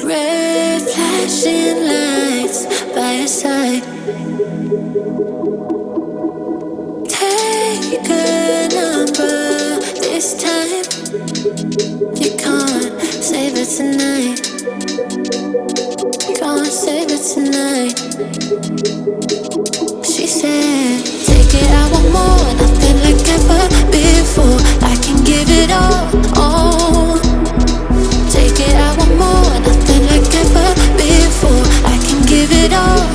Red flashing lights by your side. Take a number this time. You can't save it tonight. Can't save it tonight. She said, take it, I want more. Nothing like ever before. I can give it all. Take it, I want more. Nothing like ever before. I can give it all.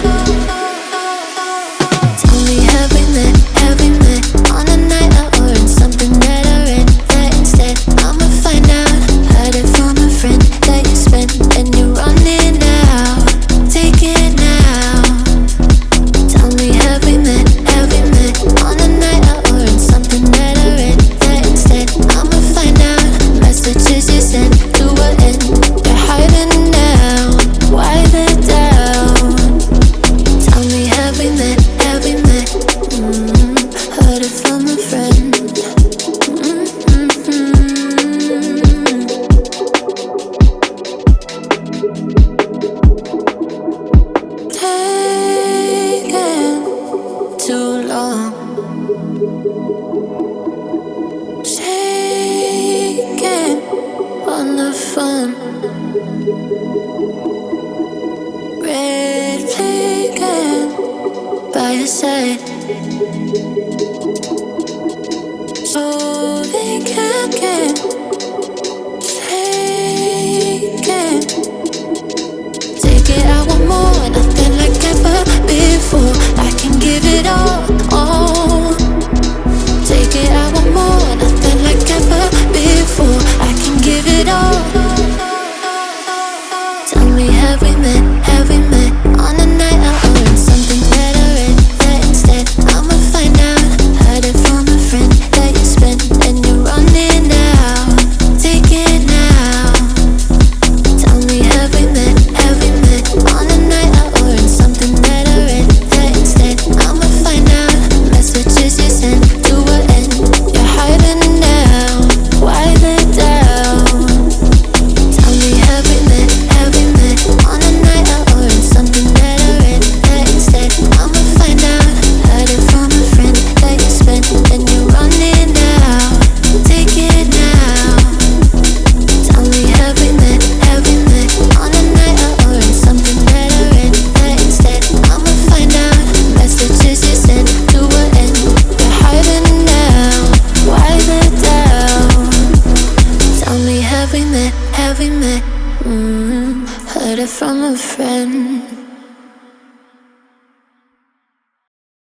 Tell me, have we met? Have we met on a night out or in something that I read? That instead, I'ma find out. Heard it from a friend that you spent and you're running out. Take it now. Tell me, have we met? Have we met on a night out or in something that I read? That instead, I'ma find out. Messages you sent to an end. You're hiding now. Why the doubt? Tell me, have we met? Have we met? Heard it from a friend. Taking too long. Shaking on the phone. Red flagging by your side. So they can't get taken. Take it, I want more. Nothing like ever before. I can give it all. Take it, I want more. Nothing like ever before. I can give it all. Tell me, have we met? Have we met on a night out or in something that I read? That instead, I'ma find out. Heard it from a friend that you spent and you're running out. Take it now. Tell me, have we met? Have we met on a night out or in something that I read? That instead, I'ma find out. Messages you sent to an end. You're hiding now. Why the doubt? Tell me, have we met? Have we met on a night out or in something that I read? That instead, I'ma find out. Heard it from a friend that you spent and you're running out. Take it now. Tell me, have we met? Have we met on a night out or in something that I read? That instead, I'ma find out. Messages you sent to an end. You're hiding now. Why the doubt? Tell me, have we met? Have we met? Heard it from a friend.